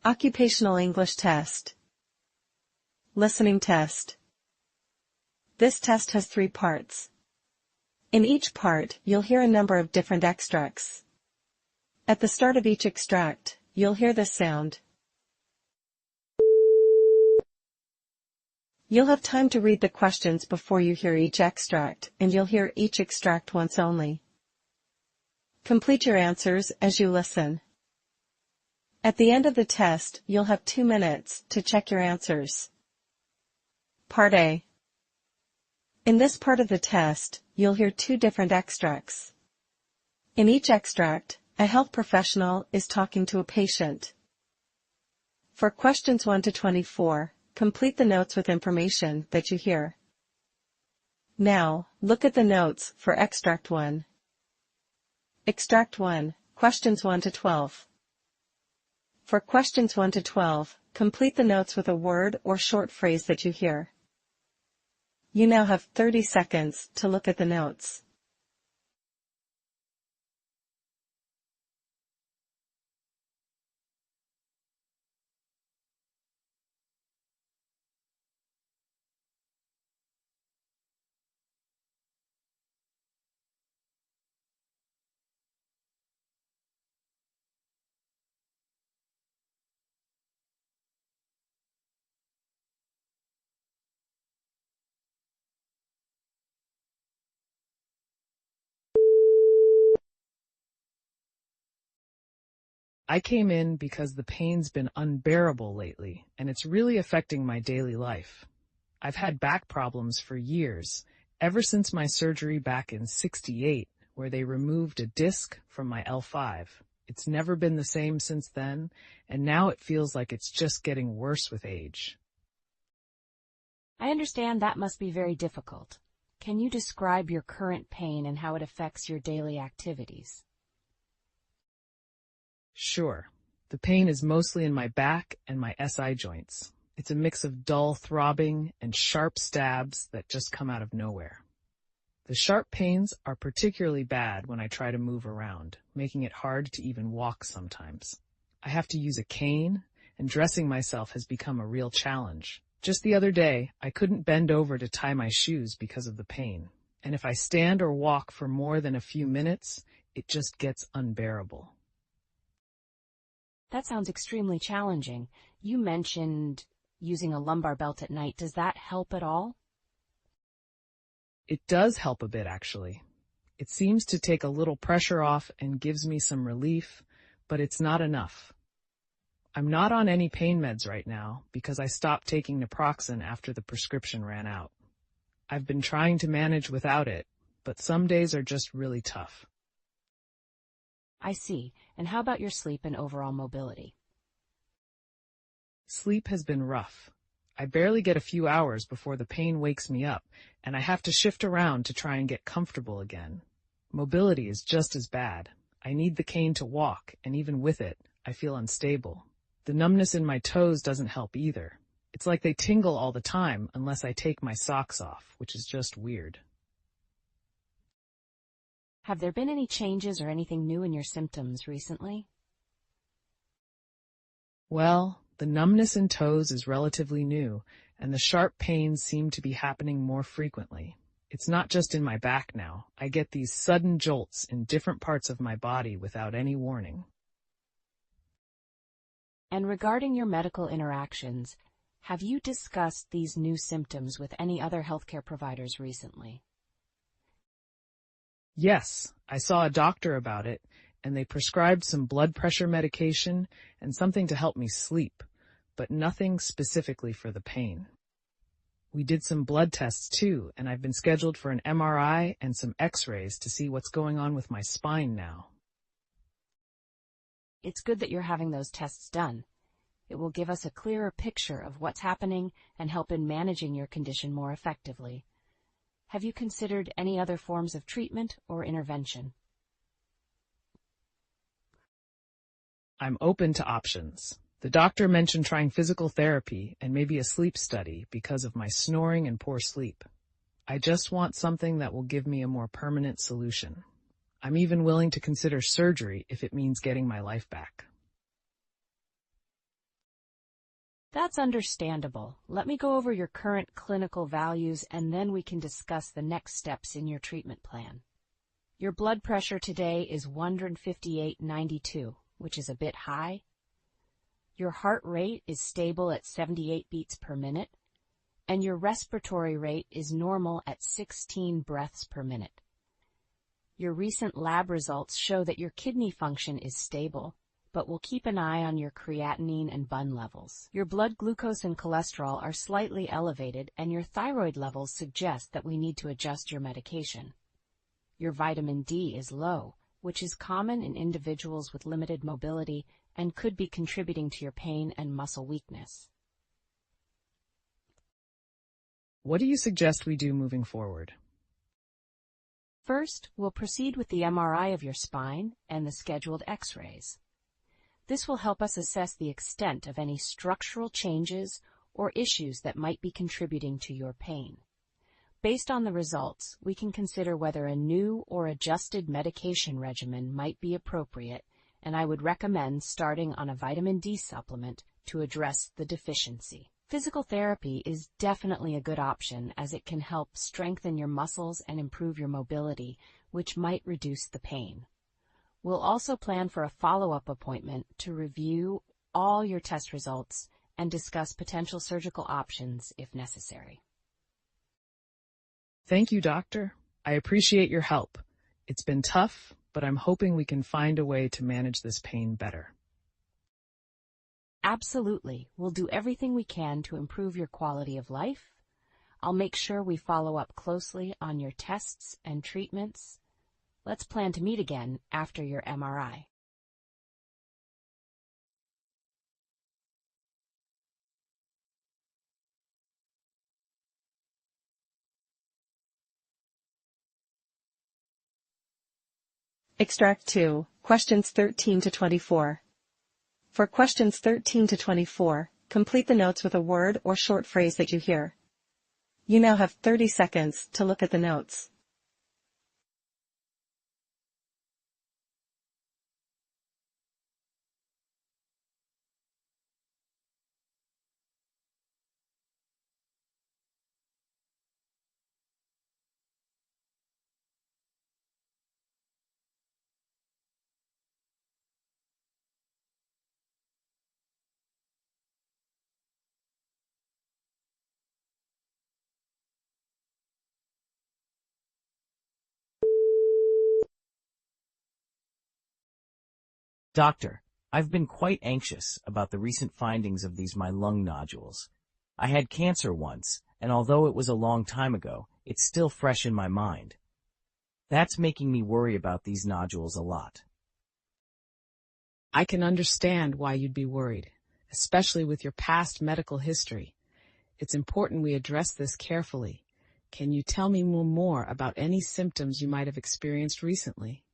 Occupational English Test. Listening Test. This test has 3 parts. In each part, you'll hear a number of different extracts. At the start of each extract, you'll hear this sound. You'll have time to read the questions before you hear each extract, and you'll hear each extract once only. Complete your answers as you listen. At the end of the test, you'll have 2 minutes to check your answers. Part A. In this part of the test, you'll hear 2 different extracts. In each extract, a health professional is talking to a patient. For questions 1 to 24, complete the notes with information that you hear. Now, look at the notes for Extract 1. Extract 1, questions 1 to 12. For questions 1 to 12, complete the notes with a word or short phrase that you hear. You now have 30 seconds to look at the notes. I came in because the pain's been unbearable lately, and it's really affecting my daily life. I've had back problems for years, ever since my surgery back in '68, where they removed a disc from my L5. It's never been the same since then, and now it feels like it's just getting worse with age. I understand that must be very difficult. Can you describe your current pain and how it affects your daily activities? Sure. The pain is mostly in my back and my SI joints. It's a mix of dull throbbing and sharp stabs that just come out of nowhere. The sharp pains are particularly bad when I try to move around, making it hard to even walk sometimes. I have to use a cane, and dressing myself has become a real challenge. Just the other day, I couldn't bend over to tie my shoes because of the pain. And if I stand or walk for more than a few minutes, it just gets unbearable. That sounds extremely challenging. You mentioned using a lumbar belt at night. Does that help at all? It does help a bit, actually. It seems to take a little pressure off and gives me some relief, but it's not enough. I'm not on any pain meds right now because I stopped taking naproxen after the prescription ran out. I've been trying to manage without it, but some days are just really tough. I see. And how about your sleep and overall mobility? Sleep has been rough. I barely get a few hours before the pain wakes me up, and I have to shift around to try and get comfortable again. Mobility is just as bad. I need the cane to walk, and even with it, I feel unstable. The numbness in my toes doesn't help either. It's like they tingle all the time unless I take my socks off, which is just weird. Have there been any changes or anything new in your symptoms recently? Well, the numbness in toes is relatively new, and the sharp pains seem to be happening more frequently. It's not just in my back now. I get these sudden jolts in different parts of my body without any warning. And regarding your medical interactions, have you discussed these new symptoms with any other healthcare providers recently? Yes, I saw a doctor about it, and they prescribed some blood pressure medication and something to help me sleep, but nothing specifically for the pain. We did some blood tests too, and I've been scheduled for an MRI and some X-rays to see what's going on with my spine now. It's good that you're having those tests done. It will give us a clearer picture of what's happening and help in managing your condition more effectively. Have you considered any other forms of treatment or intervention? I'm open to options. The doctor mentioned trying physical therapy and maybe a sleep study because of my snoring and poor sleep. I just want something that will give me a more permanent solution. I'm even willing to consider surgery if it means getting my life back. That's understandable. Let me go over your current clinical values and then we can discuss the next steps in your treatment plan. Your blood pressure today is 158/92, which is a bit high. Your heart rate is stable at 78 beats per minute, and your respiratory rate is normal at 16 breaths per minute. Your recent lab results show that your kidney function is stable, but we'll keep an eye on your creatinine and BUN levels. Your blood glucose and cholesterol are slightly elevated, and your thyroid levels suggest that we need to adjust your medication. Your vitamin D is low, which is common in individuals with limited mobility and could be contributing to your pain and muscle weakness. What do you suggest we do moving forward? First, we'll proceed with the MRI of your spine and the scheduled X-rays. This will help us assess the extent of any structural changes or issues that might be contributing to your pain. Based on the results, we can consider whether a new or adjusted medication regimen might be appropriate, and I would recommend starting on a vitamin D supplement to address the deficiency. Physical therapy is definitely a good option as it can help strengthen your muscles and improve your mobility, which might reduce the pain. We'll also plan for a follow-up appointment to review all your test results and discuss potential surgical options if necessary. Thank you, doctor. I appreciate your help. It's been tough, but I'm hoping we can find a way to manage this pain better. Absolutely. We'll do everything we can to improve your quality of life. I'll make sure we follow up closely on your tests and treatments. Let's plan to meet again after your MRI. Extract 2, questions 13 to 24. For questions 13 to 24, complete the notes with a word or short phrase that you hear. You now have 30 seconds to look at the notes. Doctor, I've been quite anxious about the recent findings of my lung nodules. I had cancer once, and although it was a long time ago, it's still fresh in my mind. That's making me worry about these nodules a lot. I can understand why you'd be worried, especially with your past medical history. It's important we address this carefully. Can you tell me more about any symptoms you might have experienced recently?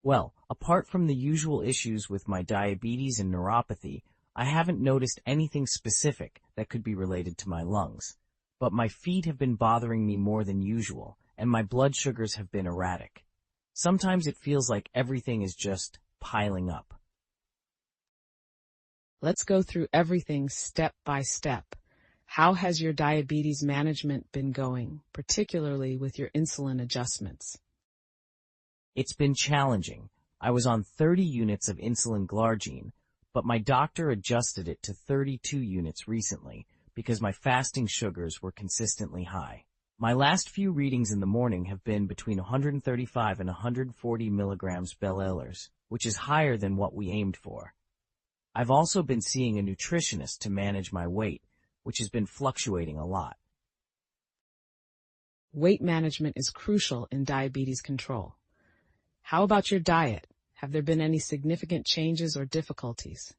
Well, apart from the usual issues with my diabetes and neuropathy, I haven't noticed anything specific that could be related to my lungs. But my feet have been bothering me more than usual, and my blood sugars have been erratic. Sometimes it feels like everything is just piling up. Let's go through everything step by step. How has your diabetes management been going, particularly with your insulin adjustments? It's been challenging. I was on 30 units of insulin glargine, but my doctor adjusted it to 32 units recently because my fasting sugars were consistently high. My last few readings in the morning have been between 135 and 140 milligrams Bel-Ehlers, which is higher than what we aimed for. I've also been seeing a nutritionist to manage my weight, which has been fluctuating a lot. Weight management is crucial in diabetes control. How about your diet? Have there been any significant changes or difficulties?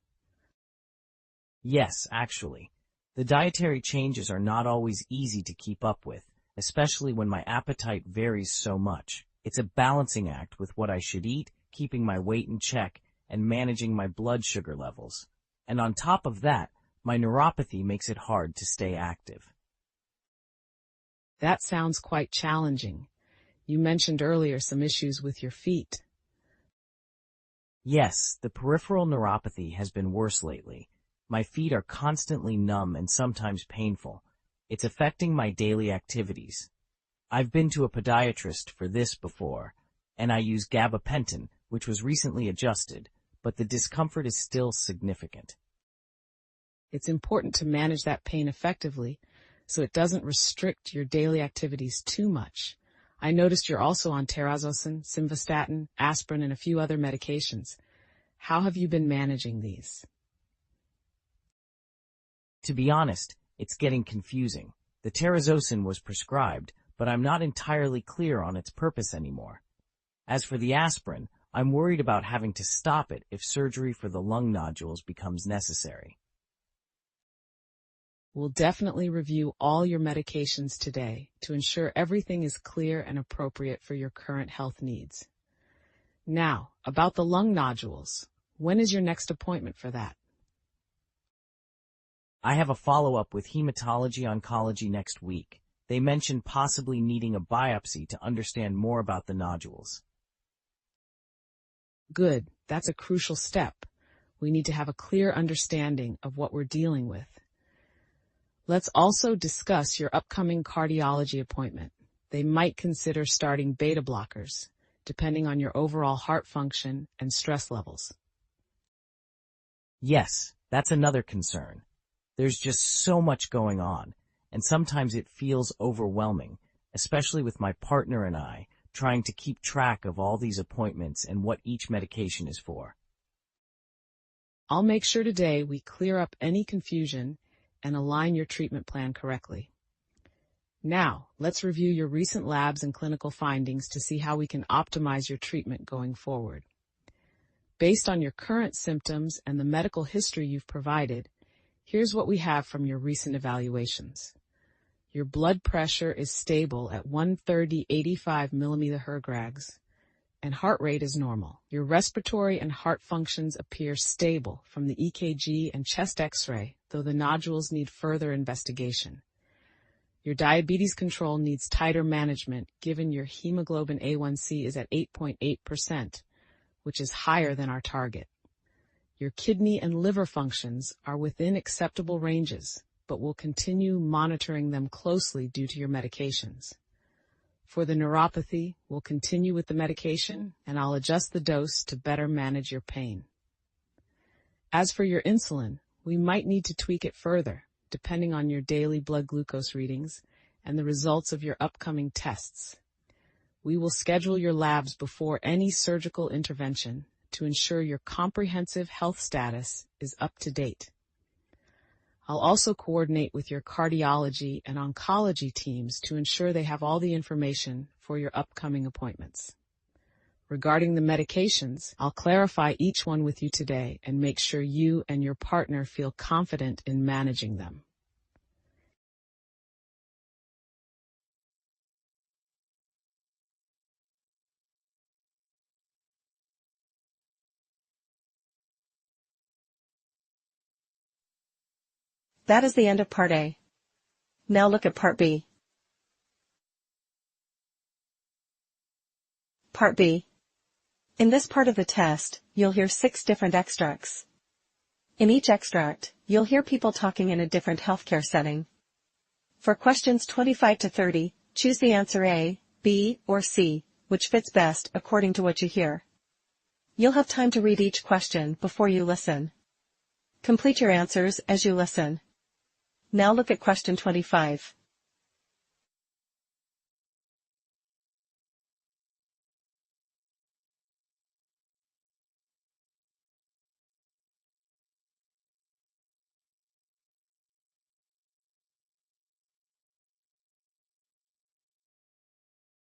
Yes, actually. The dietary changes are not always easy to keep up with, especially when my appetite varies so much. It's a balancing act with what I should eat, keeping my weight in check, and managing my blood sugar levels. And on top of that, my neuropathy makes it hard to stay active. That sounds quite challenging. You mentioned earlier some issues with your feet. Yes, the peripheral neuropathy has been worse lately. My feet are constantly numb and sometimes painful. It's affecting my daily activities. I've been to a podiatrist for this before, and I use gabapentin, which was recently adjusted, but the discomfort is still significant. It's important to manage that pain effectively so it doesn't restrict your daily activities too much. I noticed you're also on terazosin, simvastatin, aspirin, and a few other medications. How have you been managing these? To be honest, it's getting confusing. The terazosin was prescribed, but I'm not entirely clear on its purpose anymore. As for the aspirin, I'm worried about having to stop it if surgery for the lung nodules becomes necessary. We'll definitely review all your medications today to ensure everything is clear and appropriate for your current health needs. Now, about the lung nodules. When is your next appointment for that? I have a follow-up with hematology-oncology next week. They mentioned possibly needing a biopsy to understand more about the nodules. Good. That's a crucial step. We need to have a clear understanding of what we're dealing with. Let's also discuss your upcoming cardiology appointment. They might consider starting beta blockers, depending on your overall heart function and stress levels. Yes, that's another concern. There's just so much going on, and sometimes it feels overwhelming, especially with my partner and I trying to keep track of all these appointments and what each medication is for. I'll make sure today we clear up any confusion and align your treatment plan correctly. Now, let's review your recent labs and clinical findings to see how we can optimize your treatment going forward. Based on your current symptoms and the medical history you've provided, here's what we have from your recent evaluations. Your blood pressure is stable at 130/85 mmHg, and heart rate is normal. Your respiratory and heart functions appear stable from the EKG and chest X-ray, though the nodules need further investigation. Your diabetes control needs tighter management given your hemoglobin A1C is at 8.8%, which is higher than our target. Your kidney and liver functions are within acceptable ranges, but we'll continue monitoring them closely due to your medications. For the neuropathy, we'll continue with the medication, and I'll adjust the dose to better manage your pain. As for your insulin, we might need to tweak it further, depending on your daily blood glucose readings and the results of your upcoming tests. We will schedule your labs before any surgical intervention to ensure your comprehensive health status is up to date. I'll also coordinate with your cardiology and oncology teams to ensure they have all the information for your upcoming appointments. Regarding the medications, I'll clarify each one with you today and make sure you and your partner feel confident in managing them. That is the end of Part A. Now look at Part B. Part B. In this part of the test, you'll hear 6 different extracts. In each extract, you'll hear people talking in a different healthcare setting. For questions 25 to 30, choose the answer A, B, or C, which fits best according to what you hear. You'll have time to read each question before you listen. Complete your answers as you listen. Now look at question 25.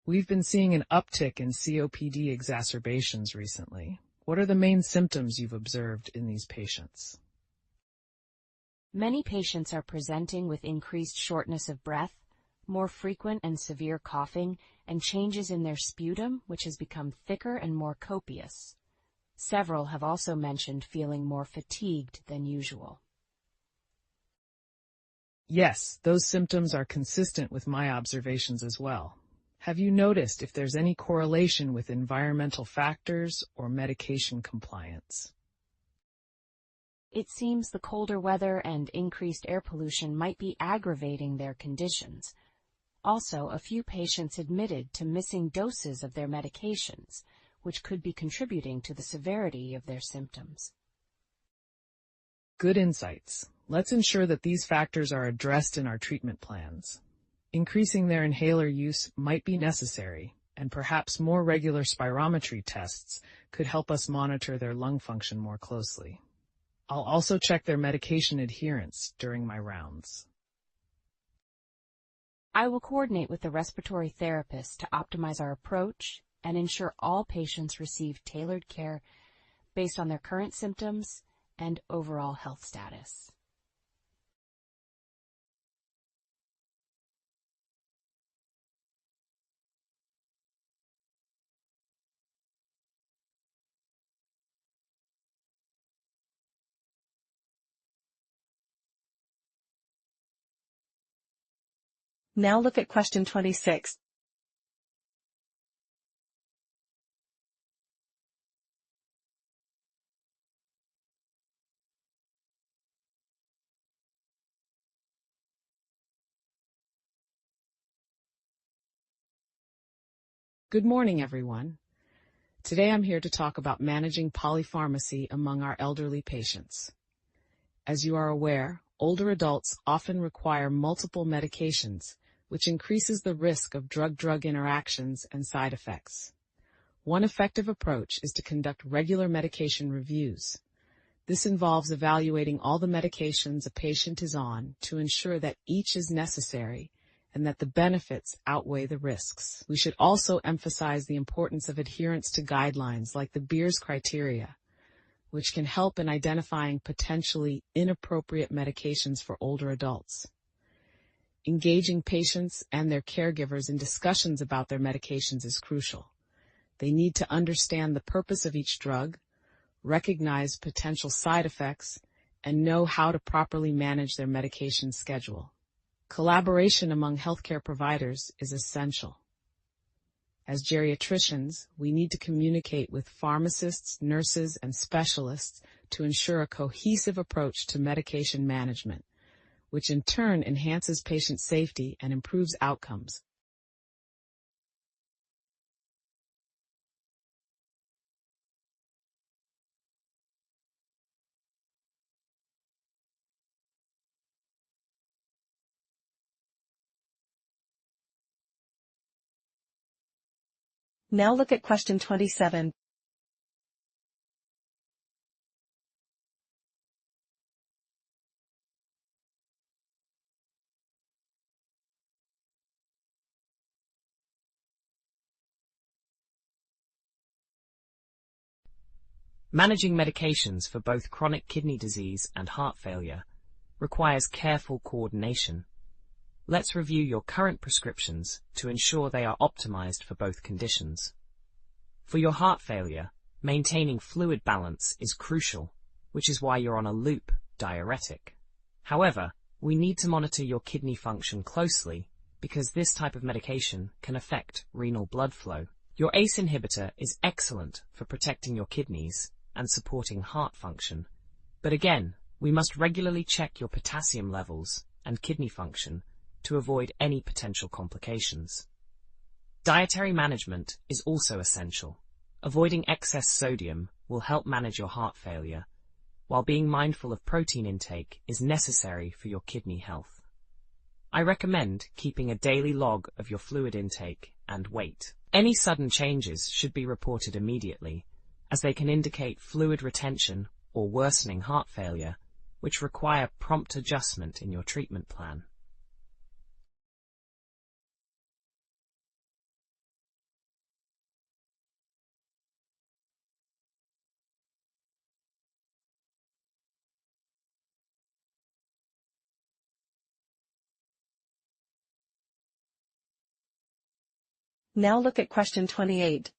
We've been seeing an uptick in COPD exacerbations recently. What are the main symptoms you've observed in these patients? Many patients are presenting with increased shortness of breath, more frequent and severe coughing, and changes in their sputum, which has become thicker and more copious. Several have also mentioned feeling more fatigued than usual. Yes, those symptoms are consistent with my observations as well. Have you noticed if there's any correlation with environmental factors or medication compliance? It seems the colder weather and increased air pollution might be aggravating their conditions. Also, a few patients admitted to missing doses of their medications, which could be contributing to the severity of their symptoms. Good insights. Let's ensure that these factors are addressed in our treatment plans. Increasing their inhaler use might be necessary, and perhaps more regular spirometry tests could help us monitor their lung function more closely. I'll also check their medication adherence during my rounds. I will coordinate with the respiratory therapist to optimize our approach and ensure all patients receive tailored care based on their current symptoms and overall health status. Now look at question 26. Good morning, everyone. Today I'm here to talk about managing polypharmacy among our elderly patients. As you are aware, older adults often require multiple medications, which increases the risk of drug-drug interactions and side effects. One effective approach is to conduct regular medication reviews. This involves evaluating all the medications a patient is on to ensure that each is necessary and that the benefits outweigh the risks. We should also emphasize the importance of adherence to guidelines like the Beers criteria, which can help in identifying potentially inappropriate medications for older adults. Engaging patients and their caregivers in discussions about their medications is crucial. They need to understand the purpose of each drug, recognize potential side effects, and know how to properly manage their medication schedule. Collaboration among healthcare providers is essential. As geriatricians, we need to communicate with pharmacists, nurses, and specialists to ensure a cohesive approach to medication management, which in turn enhances patient safety and improves outcomes. Now look at question 27. Managing medications for both chronic kidney disease and heart failure requires careful coordination. Let's review your current prescriptions to ensure they are optimized for both conditions. For your heart failure, maintaining fluid balance is crucial, which is why you're on a loop diuretic. However, we need to monitor your kidney function closely because this type of medication can affect renal blood flow. Your ACE inhibitor is excellent for protecting your kidneys and supporting heart function. But again, we must regularly check your potassium levels and kidney function to avoid any potential complications. Dietary management is also essential. Avoiding excess sodium will help manage your heart failure, while being mindful of protein intake is necessary for your kidney health. I recommend keeping a daily log of your fluid intake and weight. Any sudden changes should be reported immediately, as they can indicate fluid retention or worsening heart failure, which require prompt adjustment in your treatment plan. Now look at question 28.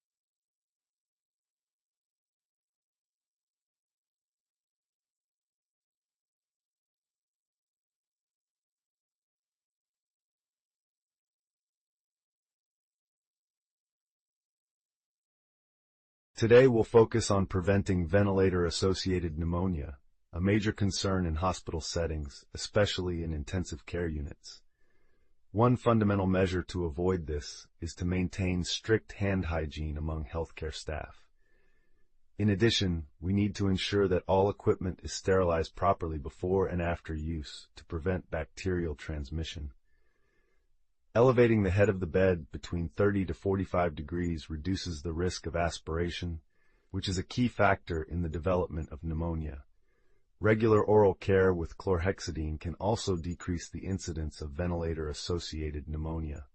Today we'll focus on preventing ventilator-associated pneumonia, a major concern in hospital settings, especially in intensive care units. One fundamental measure to avoid this is to maintain strict hand hygiene among healthcare staff. In addition, we need to ensure that all equipment is sterilized properly before and after use to prevent bacterial transmission. Elevating the head of the bed between 30 to 45 degrees reduces the risk of aspiration, which is a key factor in the development of pneumonia. Regular oral care with chlorhexidine can also decrease the incidence of ventilator-associated pneumonia.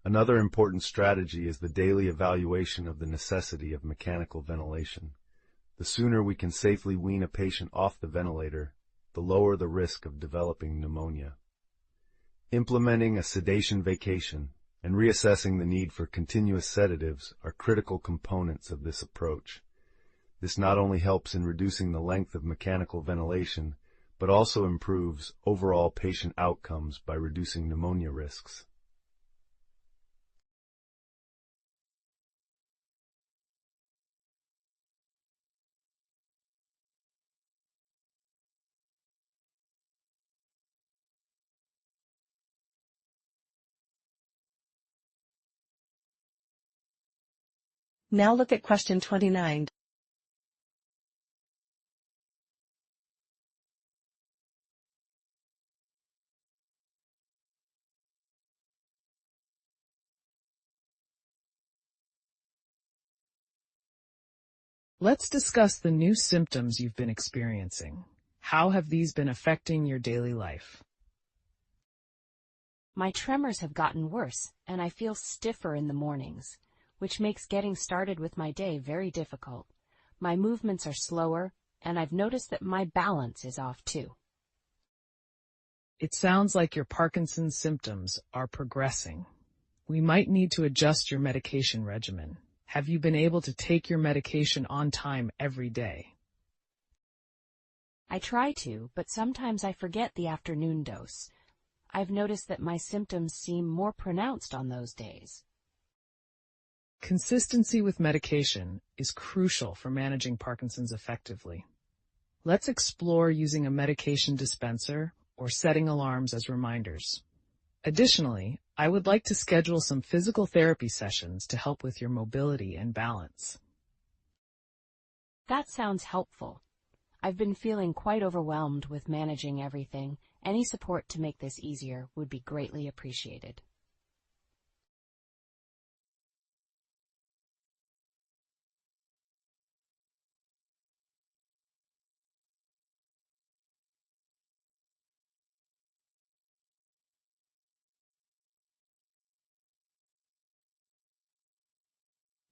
Another important strategy is the daily evaluation of the necessity of mechanical ventilation. The sooner we can safely wean a patient off the ventilator, the lower the risk of developing pneumonia. Implementing a sedation vacation and reassessing the need for continuous sedatives are critical components of this approach. This not only helps in reducing the length of mechanical ventilation, but also improves overall patient outcomes by reducing pneumonia risks. Now look at question 29. Let's discuss the new symptoms you've been experiencing. How have these been affecting your daily life? My tremors have gotten worse, and I feel stiffer in the mornings, which makes getting started with my day very difficult. My movements are slower, and I've noticed that my balance is off too. It sounds like your Parkinson's symptoms are progressing. We might need to adjust your medication regimen. Have you been able to take your medication on time every day? I try to, but sometimes I forget the afternoon dose. I've noticed that my symptoms seem more pronounced on those days. Consistency with medication is crucial for managing Parkinson's effectively. Let's explore using a medication dispenser or setting alarms as reminders. Additionally, I would like to schedule some physical therapy sessions to help with your mobility and balance. That sounds helpful. I've been feeling quite overwhelmed with managing everything. Any support to make this easier would be greatly appreciated.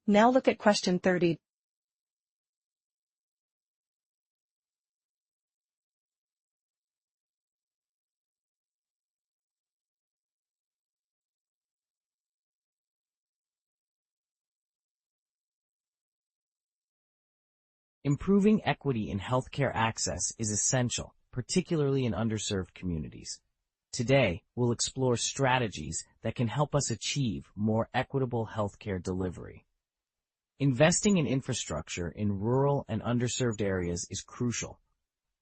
Now look at question 30. Improving equity in healthcare access is essential, particularly in underserved communities. Today, we'll explore strategies that can help us achieve more equitable healthcare delivery. Investing in infrastructure in rural and underserved areas is crucial.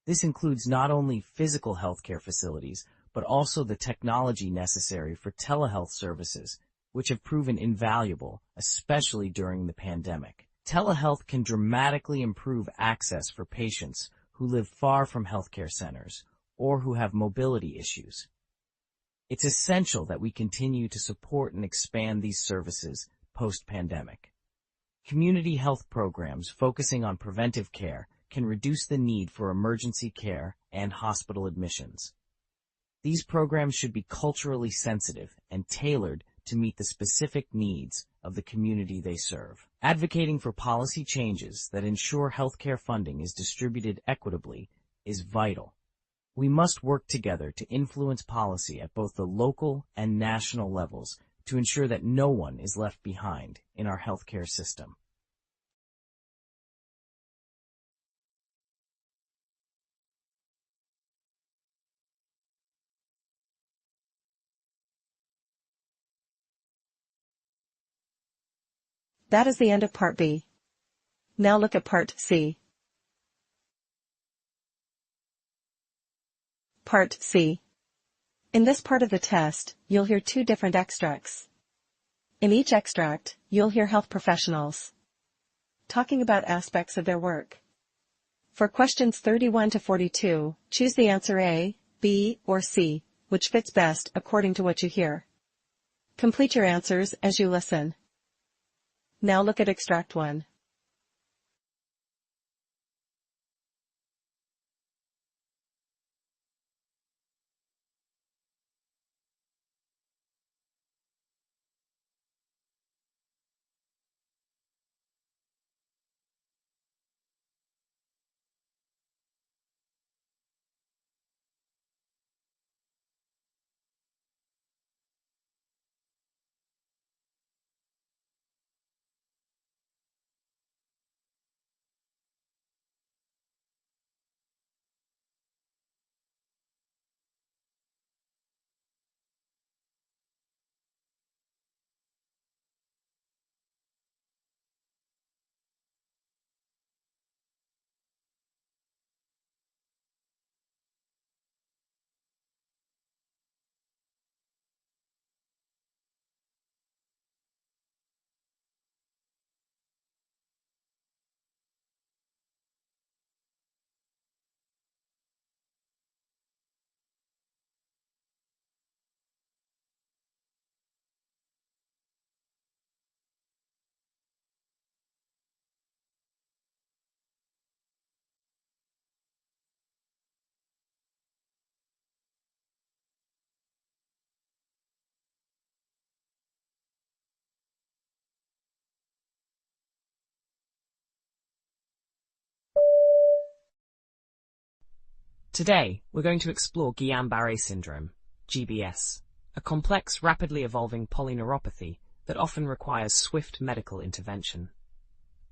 This includes not only physical healthcare facilities, but also the technology necessary for telehealth services, which have proven invaluable, especially during the pandemic. Telehealth can dramatically improve access for patients who live far from healthcare centers or who have mobility issues. It's essential that we continue to support and expand these services post-pandemic. Community health programs focusing on preventive care can reduce the need for emergency care and hospital admissions. These programs should be culturally sensitive and tailored to meet the specific needs of the community they serve. Advocating for policy changes that ensure healthcare funding is distributed equitably is vital. We must work together to influence policy at both the local and national levels to ensure that no one is left behind in our healthcare system. That is the end of Part B. Now look at Part C. Part C. In this part of the test, you'll hear two different extracts. In each extract, you'll hear health professionals talking about aspects of their work. For questions 31 to 42, choose the answer A, B, or C, which fits best according to what you hear. Complete your answers as you listen. Now look at extract 1. Today, we're going to explore Guillain-Barré syndrome, GBS, a complex, rapidly evolving polyneuropathy that often requires swift medical intervention.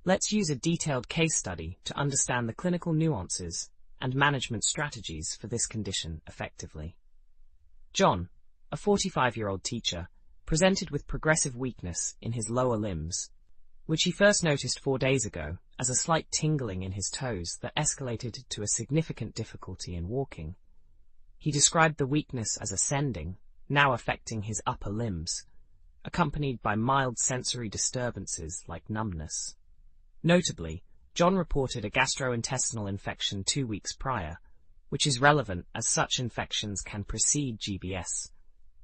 Let's use a detailed case study to understand the clinical nuances and management strategies for this condition effectively. John, a 45-year-old teacher, presented with progressive weakness in his lower limbs, which he first noticed 4 days ago as a slight tingling in his toes that escalated to a significant difficulty in walking. He described the weakness as ascending, now affecting his upper limbs, accompanied by mild sensory disturbances like numbness. Notably, John reported a gastrointestinal infection 2 weeks prior, which is relevant as such infections can precede GBS,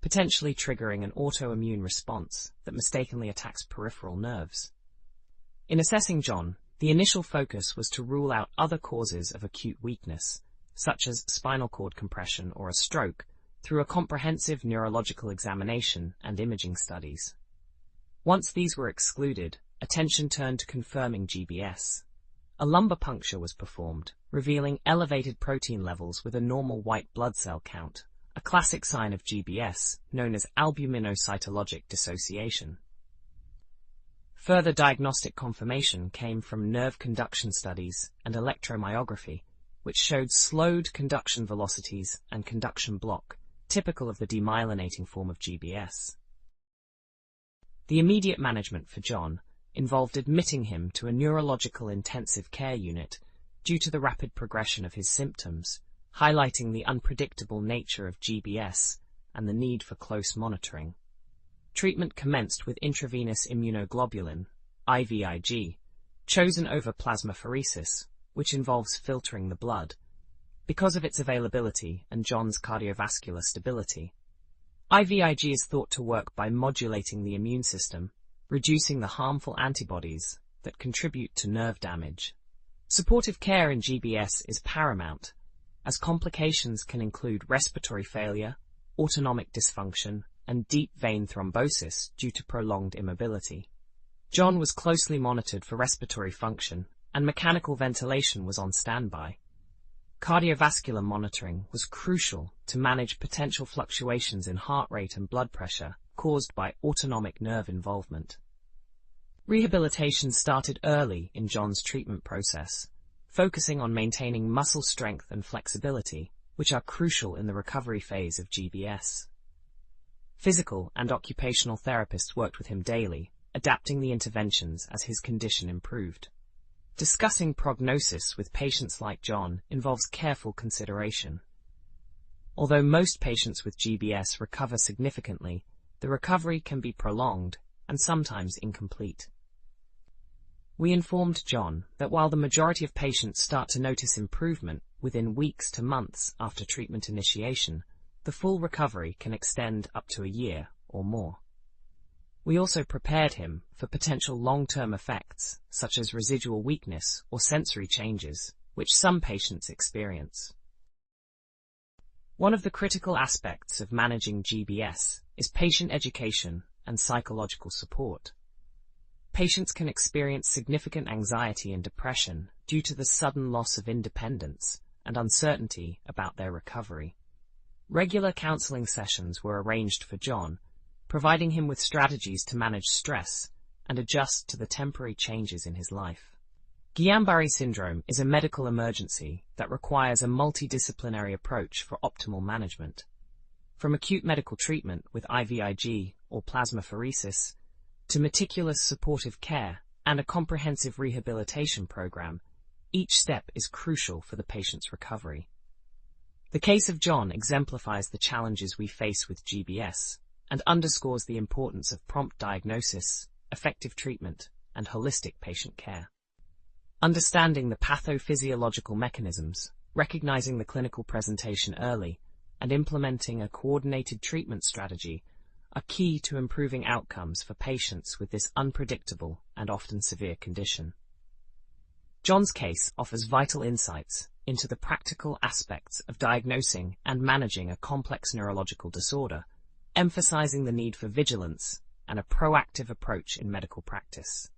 potentially triggering an autoimmune response that mistakenly attacks peripheral nerves. In assessing John, the initial focus was to rule out other causes of acute weakness, such as spinal cord compression or a stroke, through a comprehensive neurological examination and imaging studies. Once these were excluded, attention turned to confirming GBS. A lumbar puncture was performed, revealing elevated protein levels with a normal white blood cell count, a classic sign of GBS known as albuminocytologic dissociation. Further diagnostic confirmation came from nerve conduction studies and electromyography, which showed slowed conduction velocities and conduction block, typical of the demyelinating form of GBS. The immediate management for John involved admitting him to a neurological intensive care unit due to the rapid progression of his symptoms, highlighting the unpredictable nature of GBS and the need for close monitoring. Treatment commenced with intravenous immunoglobulin, IVIG, chosen over plasmapheresis, which involves filtering the blood, because of its availability and John's cardiovascular stability. IVIG is thought to work by modulating the immune system, reducing the harmful antibodies that contribute to nerve damage. Supportive care in GBS is paramount, as complications can include respiratory failure, autonomic dysfunction, and deep vein thrombosis due to prolonged immobility. John was closely monitored for respiratory function, and mechanical ventilation was on standby. Cardiovascular monitoring was crucial to manage potential fluctuations in heart rate and blood pressure caused by autonomic nerve involvement. Rehabilitation started early in John's treatment process, focusing on maintaining muscle strength and flexibility, which are crucial in the recovery phase of GBS. Physical and occupational therapists worked with him daily, adapting the interventions as his condition improved. Discussing prognosis with patients like John involves careful consideration. Although most patients with GBS recover significantly, the recovery can be prolonged and sometimes incomplete. We informed John that while the majority of patients start to notice improvement within weeks to months after treatment initiation, the full recovery can extend up to a year or more. We also prepared him for potential long-term effects, such as residual weakness or sensory changes, which some patients experience. One of the critical aspects of managing GBS is patient education and psychological support. Patients can experience significant anxiety and depression due to the sudden loss of independence and uncertainty about their recovery. Regular counseling sessions were arranged for John, providing him with strategies to manage stress and adjust to the temporary changes in his life. Guillain-Barré syndrome is a medical emergency that requires a multidisciplinary approach for optimal management. From acute medical treatment with IVIG or plasmapheresis to meticulous supportive care and a comprehensive rehabilitation program, each step is crucial for the patient's recovery. The case of John exemplifies the challenges we face with GBS and underscores the importance of prompt diagnosis, effective treatment, and holistic patient care. Understanding the pathophysiological mechanisms, recognizing the clinical presentation early, and implementing a coordinated treatment strategy are key to improving outcomes for patients with this unpredictable and often severe condition. John's case offers vital insights into the practical aspects of diagnosing and managing a complex neurological disorder, emphasizing the need for vigilance and a proactive approach in medical practice.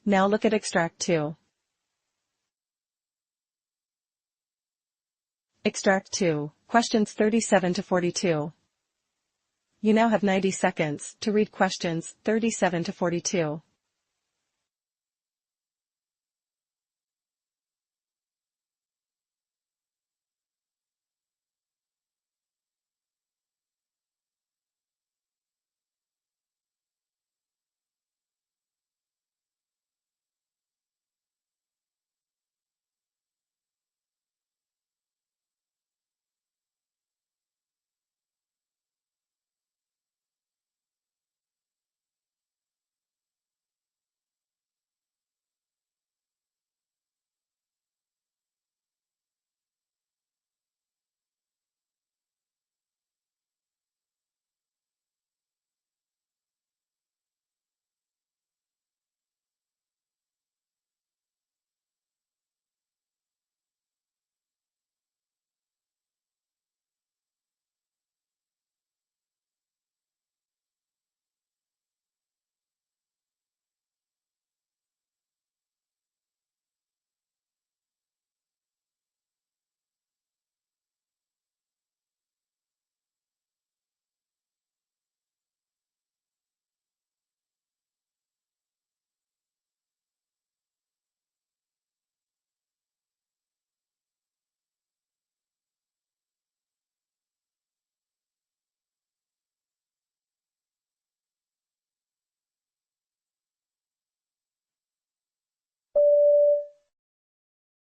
Now look at Extract 2. Extract 2, questions 37 to 42. You now have 90 seconds to read questions 37 to 42.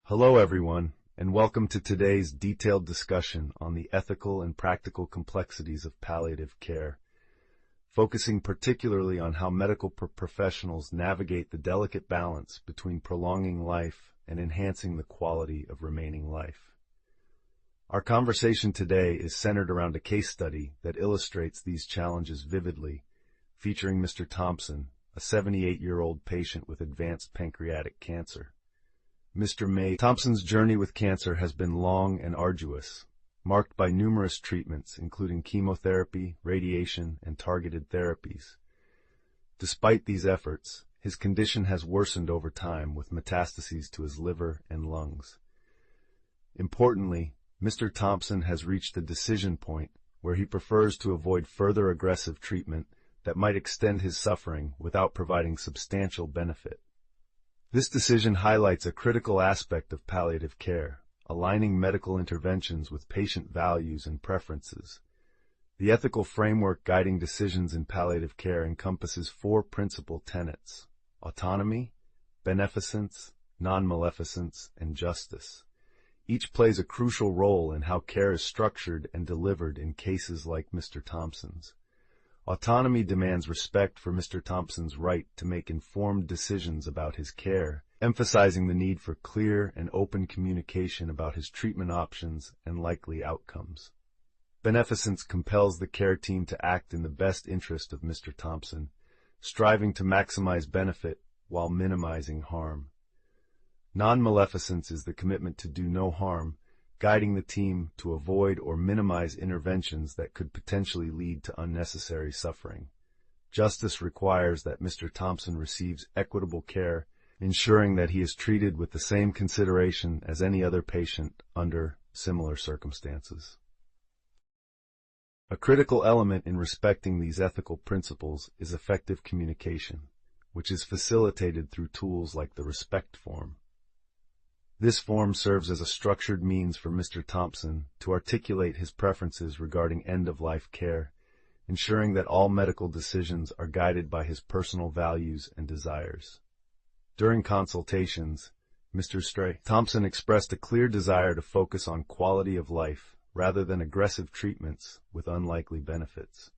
Hello everyone, and welcome to today's detailed discussion on the ethical and practical complexities of palliative care, focusing particularly on how medical professionals navigate the delicate balance between prolonging life and enhancing the quality of remaining life. Our conversation today is centered around a case study that illustrates these challenges vividly, featuring Mr. Thompson, a 78-year-old patient with advanced pancreatic cancer. Mr. May Thompson's journey with cancer has been long and arduous, marked by numerous treatments, including chemotherapy, radiation, and targeted therapies. Despite these efforts, his condition has worsened over time with metastases to his liver and lungs. Importantly, Mr. Thompson has reached the decision point where he prefers to avoid further aggressive treatment that might extend his suffering without providing substantial benefit. This decision highlights a critical aspect of palliative care, aligning medical interventions with patient values and preferences. The ethical framework guiding decisions in palliative care encompasses four principal tenets: autonomy, beneficence, non-maleficence, and justice. Each plays a crucial role in how care is structured and delivered in cases like Mr. Thompson's. Autonomy demands respect for Mr. Thompson's right to make informed decisions about his care, emphasizing the need for clear and open communication about his treatment options and likely outcomes. Beneficence compels the care team to act in the best interest of Mr. Thompson, striving to maximize benefit while minimizing harm. Non-maleficence is the commitment to do no harm, guiding the team to avoid or minimize interventions that could potentially lead to unnecessary suffering. Justice requires that Mr. Thompson receives equitable care, ensuring that he is treated with the same consideration as any other patient under similar circumstances. A critical element in respecting these ethical principles is effective communication, which is facilitated through tools like the respect form. This form serves as a structured means for Mr. Thompson to articulate his preferences regarding end-of-life care, ensuring that all medical decisions are guided by his personal values and desires. During consultations, Mr. Thompson expressed a clear desire to focus on quality of life rather than aggressive treatments with unlikely benefits.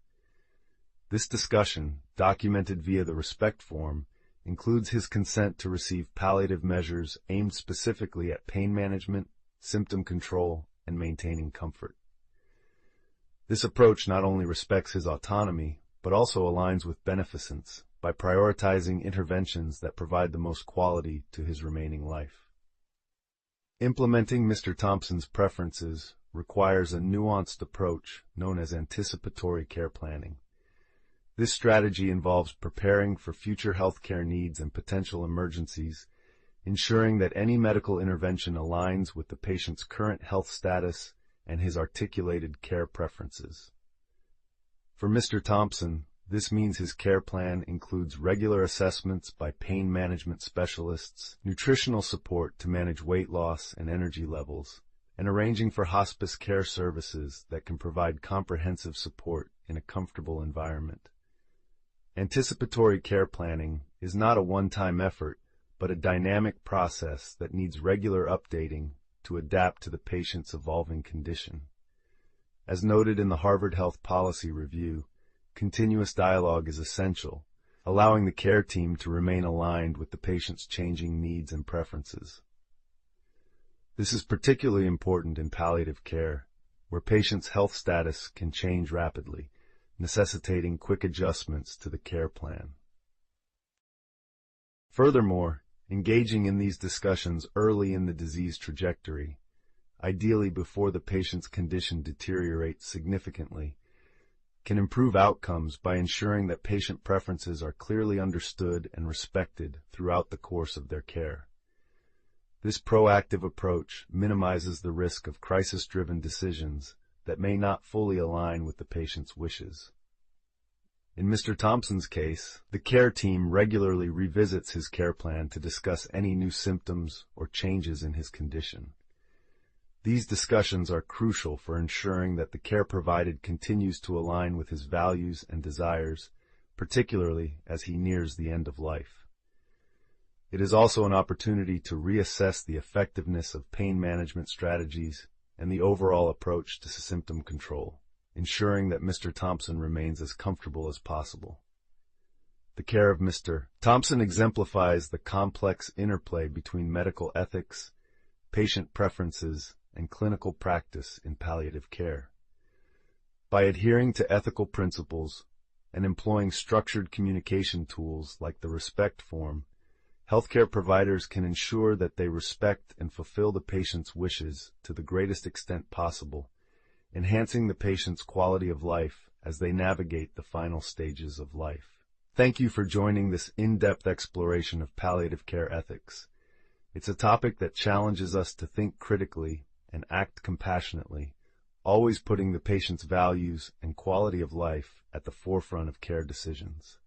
This discussion, documented via the respect form, includes his consent to receive palliative measures aimed specifically at pain management, symptom control, and maintaining comfort. This approach not only respects his autonomy, but also aligns with beneficence by prioritizing interventions that provide the most quality to his remaining life. Implementing Mr. Thompson's preferences requires a nuanced approach known as anticipatory care planning. This strategy involves preparing for future healthcare needs and potential emergencies, ensuring that any medical intervention aligns with the patient's current health status and his articulated care preferences. For Mr. Thompson, this means his care plan includes regular assessments by pain management specialists, nutritional support to manage weight loss and energy levels, and arranging for hospice care services that can provide comprehensive support in a comfortable environment. Anticipatory care planning is not a one-time effort, but a dynamic process that needs regular updating to adapt to the patient's evolving condition. As noted in the Harvard Health Policy Review, continuous dialogue is essential, allowing the care team to remain aligned with the patient's changing needs and preferences. This is particularly important in palliative care, where patients' health status can change rapidly, necessitating quick adjustments to the care plan. Furthermore, engaging in these discussions early in the disease trajectory, ideally before the patient's condition deteriorates significantly, can improve outcomes by ensuring that patient preferences are clearly understood and respected throughout the course of their care. This proactive approach minimizes the risk of crisis-driven decisions that may not fully align with the patient's wishes. In Mr. Thompson's case, the care team regularly revisits his care plan to discuss any new symptoms or changes in his condition. These discussions are crucial for ensuring that the care provided continues to align with his values and desires, particularly as he nears the end of life. It is also an opportunity to reassess the effectiveness of pain management strategies and the overall approach to symptom control, ensuring that Mr. Thompson remains as comfortable as possible. The care of Mr. Thompson exemplifies the complex interplay between medical ethics, patient preferences, and clinical practice in palliative care. By adhering to ethical principles and employing structured communication tools like the respect form, healthcare providers can ensure that they respect and fulfill the patient's wishes to the greatest extent possible, enhancing the patient's quality of life as they navigate the final stages of life. Thank you for joining this in-depth exploration of palliative care ethics. It's a topic that challenges us to think critically and act compassionately, always putting the patient's values and quality of life at the forefront of care decisions.